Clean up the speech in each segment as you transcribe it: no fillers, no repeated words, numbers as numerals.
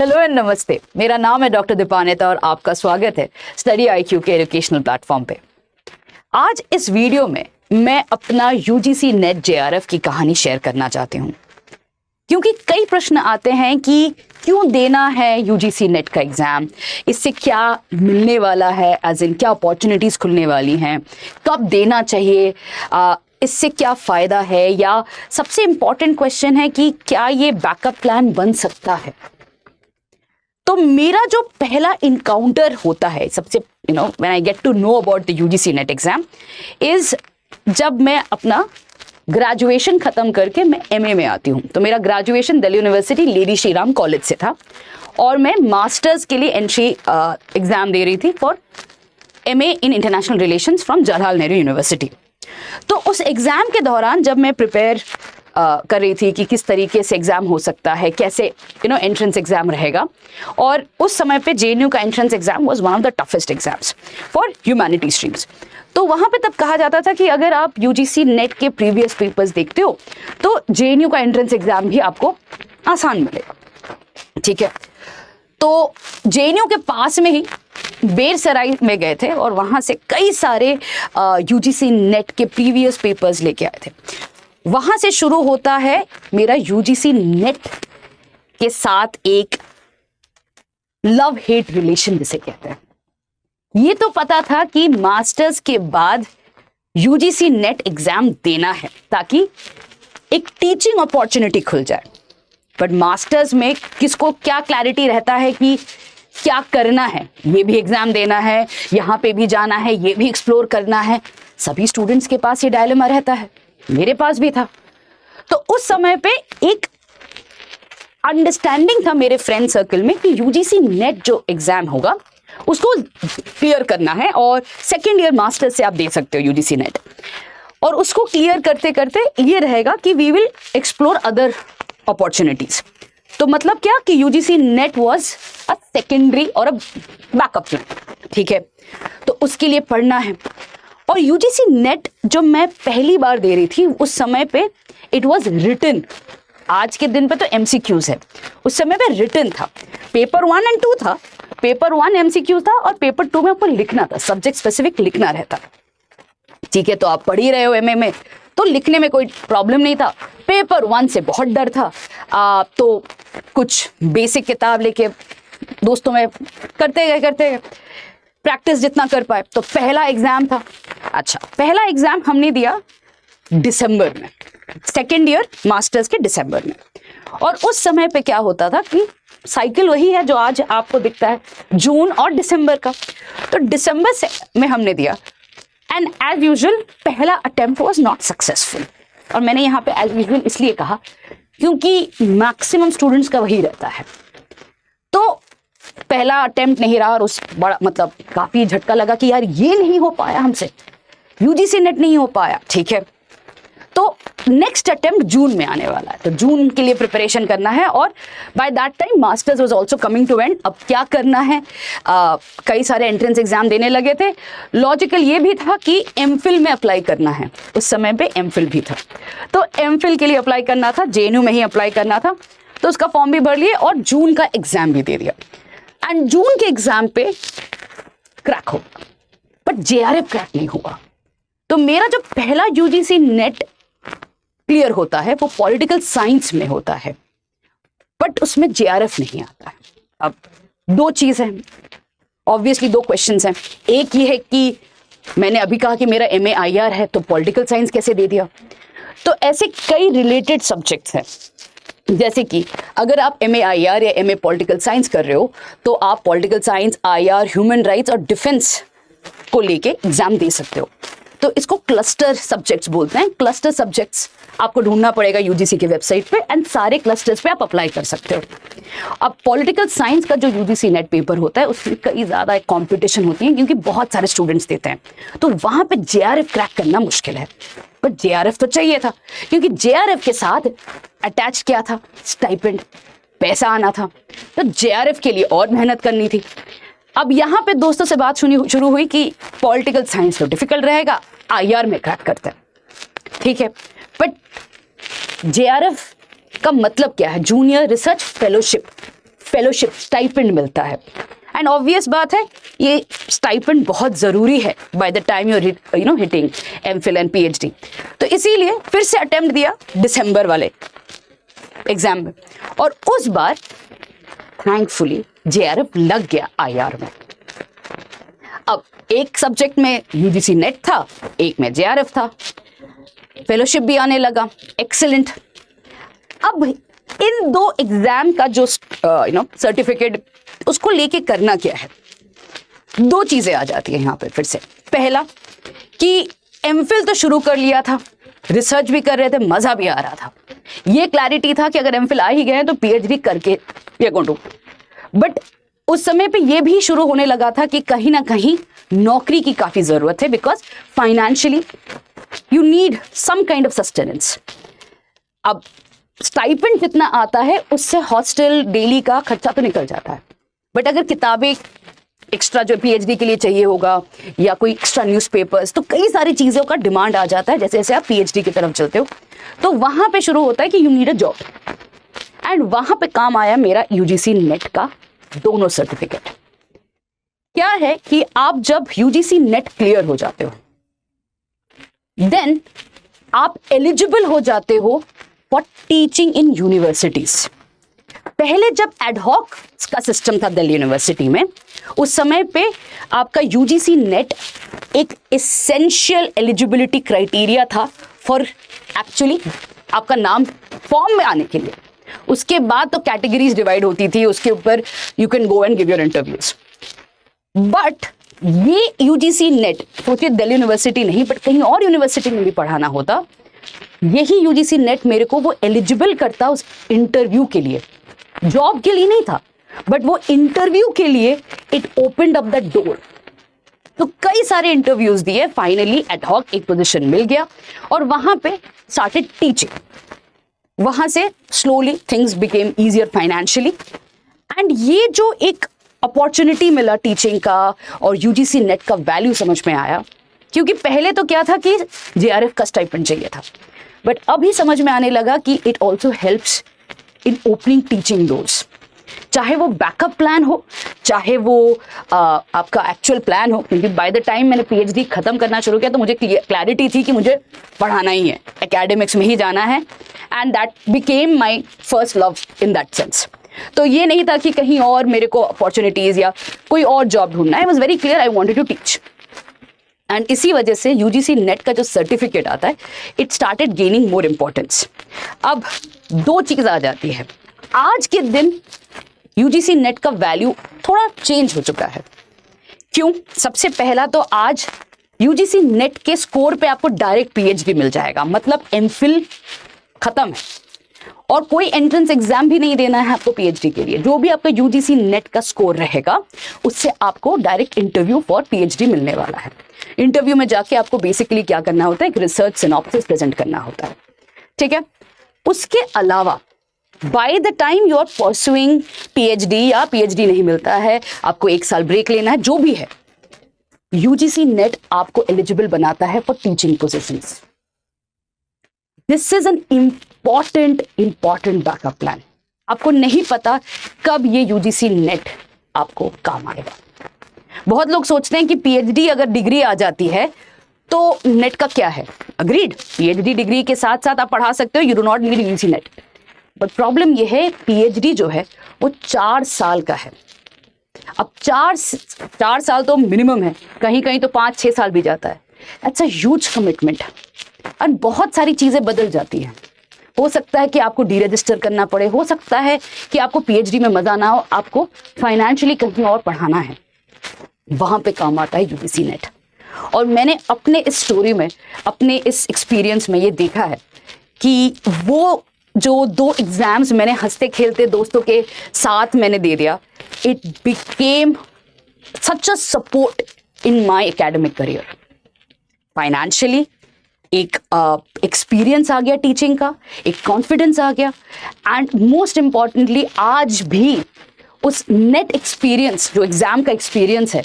Hello and नमस्ते, मेरा नाम है डॉक्टर दीपानेता और आपका स्वागत है स्टडी आईक्यू के एजुकेशनल प्लेटफॉर्म पे। आज इस वीडियो में मैं अपना यूजीसी नेट जेआरएफ की कहानी शेयर करना चाहती हूँ, क्योंकि कई प्रश्न आते हैं कि क्यों देना है यूजीसी नेट का एग्जाम, इससे क्या मिलने वाला है, एज इन क्या अपॉर्चुनिटीज खुलने वाली हैं, कब देना चाहिए, इससे क्या फ़ायदा है, या सबसे इम्पॉर्टेंट क्वेश्चन है कि क्या ये बैकअप प्लान बन सकता है। तो मेरा जो पहला इनकाउंटर होता है, सबसे when I get to know about the UGC NET exam is जब मैं अपना ग्रेजुएशन खत्म करके मैं एमए में आती हूँ। तो मेरा graduation Delhi university lady Shri Ram college से था और मैं मास्टर्स के लिए एंट्री एग्जाम दे रही थी for MA in international relations from Jawaharlal Nehru university. तो उस एग्ज़ाम के दौरान जब मैं प्रिपेयर कर रही थी कि किस तरीके से एग्ज़ाम हो सकता है, कैसे एंट्रेंस एग्ज़ाम रहेगा, और उस समय पे जेएनयू का entrance exam was one of the toughest exams for humanity streams. तो वहाँ पे तब कहा जाता था कि अगर आप यूजीसी नेट के प्रीवियस पेपर्स देखते हो तो जेएनयू का एंट्रेंस एग्ज़ाम भी आपको आसान मिलेगा। ठीक है, तो जेएनयू के पास में ही बेरसराई में गए थे और वहाँ से कई सारे यूजीसी नेट के प्रीवियस पेपर्स लेके आए थे। वहाँ से शुरू होता है मेरा यूजीसी नेट के साथ एक लव हेट रिलेशन जिसे कहते हैं। ये तो पता था कि मास्टर्स के बाद यूजीसी नेट एग्जाम देना है ताकि एक टीचिंग अपॉर्चुनिटी खुल जाए, बट मास्टर्स में किसको क्या क्लैरिटी रहता है कि क्या करना है, ये भी एग्जाम देना है, यहाँ पे भी जाना है, ये भी एक्सप्लोर करना है। सभी स्टूडेंट्स के पास ये डायलेमा रहता है, मेरे पास भी था। तो उस समय पे एक अंडरस्टैंडिंग था मेरे फ्रेंड सर्कल में कि यूजीसी नेट जो एग्जाम होगा उसको क्लियर करना है और सेकेंड ईयर मास्टर्स से आप दे सकते हो यूजीसी नेट, और उसको क्लियर करते करते ये रहेगा कि we will explore other opportunities. तो मतलब क्या कि UGC NET was a secondary और अ बैकअप प्लान। ठीक है, तो उसके लिए पढ़ना है। और यूजीसी नेट जो मैं पहली बार दे रही थी उस समय पे इट वाज रिटन। आज के दिन पे तो एमसीक्यूज है, उस समय पे रिटन था। पेपर 1 और 2 था। पेपर 1 एमसीक्यू था और पेपर 2 में आपको लिखना था, सब्जेक्ट स्पेसिफिक लिखना रहता। ठीक है, तो आप पढ़ ही रहे हो एमए में, तो लिखने में कोई प्रॉब्लम नहीं था। पेपर 1 से बहुत डर था। तो कुछ बेसिक किताब लेके दोस्तों में करते गए प्रैक्टिस जितना कर पाए। तो पहला एग्जाम था। अच्छा, पहला एग्जाम हमने दिया दिसंबर में, सेकेंड ईयर मास्टर्स के दिसंबर में। और उस समय पे क्या होता था कि साइकिल वही है जो आज आपको दिखता है, जून और दिसंबर का। तो दिसंबर से में हमने दिया एंड एज यूजुअल पहला अटेम्प्ट वाज नॉट सक्सेसफुल। और मैंने यहाँ पे एज यूजुअल इसलिए कहा क्योंकि मैक्सिमम स्टूडेंट्स का वही रहता है। तो पहला अटेम्प्ट नहीं रहा और उस बड़ा मतलब काफी झटका लगा कि यार ये नहीं हो पाया हमसे, यूजीसी नेट नहीं हो पाया। ठीक है, तो नेक्स्ट अटेम्प्ट जून में आने वाला है, तो जून के लिए प्रिपरेशन करना है। और by that time masters was also coming to end. अब क्या करना है, कई सारे एंट्रेंस एग्जाम देने लगे थे। लॉजिकल ये भी था कि एमफिल में अप्लाई करना है, उस समय पे एमफिल भी था, तो एमफिल के लिए अप्लाई करना था, जेएनयू में ही अप्लाई करना था। तो उसका फॉर्म भी भर लिए और जून का एग्जाम भी दे दिया। एंड जून के एग्जाम पे क्रैक हो, बट जेआरएफ क्रैक नहीं हुआ। तो मेरा जो पहला यूजीसी नेट क्लियर होता है वो पॉलिटिकल साइंस में होता है, बट उसमें जेआरएफ नहीं आता है। अब दो चीज हैं, ऑब्वियसली दो क्वेश्चंस हैं। एक ये है कि मैंने अभी कहा कि मेरा एमए आईआर है, तो पॉलिटिकल साइंस कैसे दे दिया। तो ऐसे कई रिलेटेड सब्जेक्ट्स हैं, जैसे कि अगर आप एमए आईआर या एमए पॉलिटिकल साइंस कर रहे हो तो आप political science, IR, human rights और डिफेंस को लेके एग्जाम दे सकते हो। तो इसको क्लस्टर सब्जेक्ट्स बोलते हैं। क्लस्टर सब्जेक्ट्स आपको ढूंढना पड़ेगा यूजीसी के वेबसाइट पे एंड सारे क्लस्टर्स पे आप अप्लाई कर सकते हो। अब पॉलिटिकल साइंस का जो यूजीसी नेट पेपर होता है उसमें कई ज़्यादा कॉम्पिटिशन होती है क्योंकि बहुत सारे स्टूडेंट्स देते हैं, तो वहाँ पे जेआरएफ क्रैक करना मुश्किल है। बट जेआरएफ तो चाहिए था क्योंकि जेआरएफ के साथ अटैच किया था स्टाइपेंड, पैसा आना था, तो जेआरएफ के लिए और मेहनत करनी थी। अब यहाँ पे दोस्तों से बात शुरू हुई कि पॉलिटिकल साइंस तो डिफिकल्ट रहेगा, आईआर में क्रैक करते हैं। ठीक है, बट जेआरएफ का मतलब क्या है? Junior research fellowship. Fellowship stipend मिलता है। एंड ऑब्वियस बात है ये स्टाइपेंड बहुत ज़रूरी है by the time you're hitting MPhil and PhD. तो इसीलिए फिर से अटेम्प्ट दिया दिसंबर वाले एग्जाम में, और उस बार थैंकफुली जेआरएफ लग गया आईआर में। अब एक सब्जेक्ट में यूजीसी नेट था, एक में जेआरएफ था, फेलोशिप भी आने लगा, एक्सीलेंट। अब इन दो एग्जाम का जो सर्टिफिकेट उसको लेके करना क्या है, दो चीजें आ जाती है यहाँ पे फिर से। पहला कि एमफिल तो शुरू कर लिया था, रिसर्च भी कर रहे थे, मजा भी आ रहा था, ये क्लैरिटी था कि अगर एमफिल आ ही गए तो पीएचडी करके ये गोटू। बट उस समय पे ये भी शुरू होने लगा था कि कहीं ना कहीं नौकरी की काफी जरूरत है, because financially you need some kind of sustenance. अब स्टाइपेंड जितना आता है उससे हॉस्टल डेली का खर्चा तो निकल जाता है, बट अगर किताबें एक्स्ट्रा जो पीएचडी के लिए चाहिए होगा या कोई एक्स्ट्रा न्यूज़पेपर्स, तो कई सारी चीज़ों का डिमांड आ जाता है जैसे जैसे आप पीएचडी की तरफ चलते हो। तो वहाँ पे शुरू होता है कि you need a job, and वहाँ पे काम आया मेरा यूजीसी नेट का दोनों सर्टिफिकेट। क्या है कि आप जब यूजीसी नेट क्लियर हो जाते हो देन आप एलिजिबल हो जाते हो फॉर टीचिंग इन यूनिवर्सिटीज। पहले जब एडहॉक का सिस्टम था दिल्ली यूनिवर्सिटी में, उस समय पे आपका यूजीसी नेट एक एसेंशियल एलिजिबिलिटी क्राइटेरिया था फॉर एक्चुअली आपका नाम फॉर्म में आने के लिए। उसके बाद तो कैटेगरीज डिवाइड होती थी, उसके ऊपर you can go and give your interviews. But ये यूजीसी नेट, सोचिए दिल्ली यूनिवर्सिटी नहीं बट कहीं और यूनिवर्सिटी में भी पढ़ाना होता, यही यूजीसी नेट मेरे को वो एलिजिबल करता उस इंटरव्यू के लिए, जॉब के लिए नहीं था बट वो इंटरव्यू के लिए it opened up the door. तो कई सारे इंटरव्यूज दिए, फाइनली एडहॉक एक पोजीशन मिल गया और वहां पे स्टार्टेड टीचिंग। वहां से slowly things became easier financially, and ये जो एक अपॉर्चुनिटी मिला टीचिंग का और यूजीसी नेट का वैल्यू समझ में आया। क्योंकि पहले तो क्या था कि जेआरएफ का स्टाइपेंड चाहिए था, बट अभी समझ में आने लगा कि it also helps in opening teaching doors. चाहे वो बैकअप प्लान हो, चाहे वो आपका एक्चुअल प्लान हो, क्योंकि बाय द टाइम मैंने पीएचडी खत्म करना शुरू किया तो मुझे क्लैरिटी थी कि मुझे पढ़ाना ही है, एकेडमिक्स में ही जाना है, and that became my first love in that sense. तो ये नहीं था कि कहीं और मेरे को अपॉर्चुनिटीज या कोई और जॉब ढूंढना है, I was very clear I wanted to teach. And इसी वजह से यूजीसी नेट का जो सर्टिफिकेट आता है it started gaining more importance. अब दो चीज आ जाती है, आज के दिन यूजीसी नेट का वैल्यू थोड़ा चेंज हो चुका है। क्यों? सबसे पहला तो आज यूजीसी नेट के स्कोर पे आपको डायरेक्ट पीएचडी मिल जाएगा, मतलब एमफिल खत्म है और कोई एंट्रेंस एग्जाम भी नहीं देना है आपको पीएचडी के लिए। जो भी आपका यूजीसी नेट का स्कोर रहेगा उससे आपको डायरेक्ट इंटरव्यू फॉर पीएचडी मिलने वाला है। इंटरव्यू में जाके आपको बेसिकली क्या करना होता है, एक रिसर्च सिनॉप्सिस प्रेजेंट करना होता है, ठीक है। उसके अलावा by the time you are pursuing PhD या पीएचडी नहीं मिलता है, आपको एक साल ब्रेक लेना है, जो भी है, यूजीसी नेट आपको एलिजिबल बनाता है for teaching positions. This is an important backup plan. आपको नहीं पता कब ये यूजीसी नेट आपको काम आएगा। बहुत लोग सोचते हैं कि पीएचडी अगर डिग्री आ जाती है तो नेट का क्या है। अग्रीड, पीएचडी डिग्री के साथ साथ आप पढ़ा सकते हो, you do not need UGC net. But problem ये है पीएचडी जो है वो 4 साल का है। अब 4 साल तो मिनिमम है, कहीं कहीं तो 5-6 साल भी जाता है। इट्स अ ह्यूज कमिटमेंट और बहुत सारी चीजें बदल जाती हैं। हो सकता है कि आपको डीरजिस्टर करना पड़े, हो सकता है कि आपको पीएचडी में मजा ना हो, आपको फाइनेंशियली कहीं और पढ़ाना है, वहां पे काम आता है यूजीसी नेट। और मैंने अपने इस स्टोरी में, अपने इस एक्सपीरियंस में ये देखा है कि वो जो 2 एग्जाम्स मैंने हंसते खेलते दोस्तों के साथ मैंने दे दिया, it became such a support in my academic career. Financially एक एक्सपीरियंस आ गया टीचिंग का, एक कॉन्फिडेंस आ गया, एंड मोस्ट इंपॉर्टेंटली आज भी उस नेट एक्सपीरियंस, जो एग्जाम का एक्सपीरियंस है,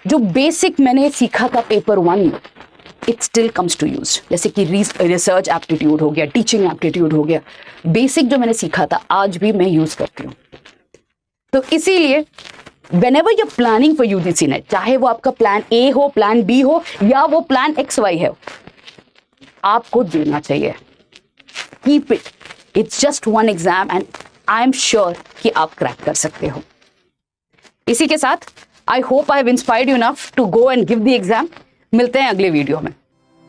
जो बेसिक मैंने सीखा था पेपर 1 में, it still comes to use. जैसे कि रिसर्च एप्टीट्यूड हो गया, टीचिंग एप्टीट्यूड हो गया, बेसिक जो मैंने सीखा था आज भी मैं यूज करती हूँ। तो इसीलिए whenever you're planning for UGC net, चाहे वो आपका प्लान ए हो, प्लान बी हो या वो प्लान XY है, आपको देना चाहिए. Keep it, it's just one exam and I am sure कि आप क्रैक कर सकते हो. इसी के साथ I hope I have inspired you enough to go and give the exam. मिलते हैं अगले वीडियो में.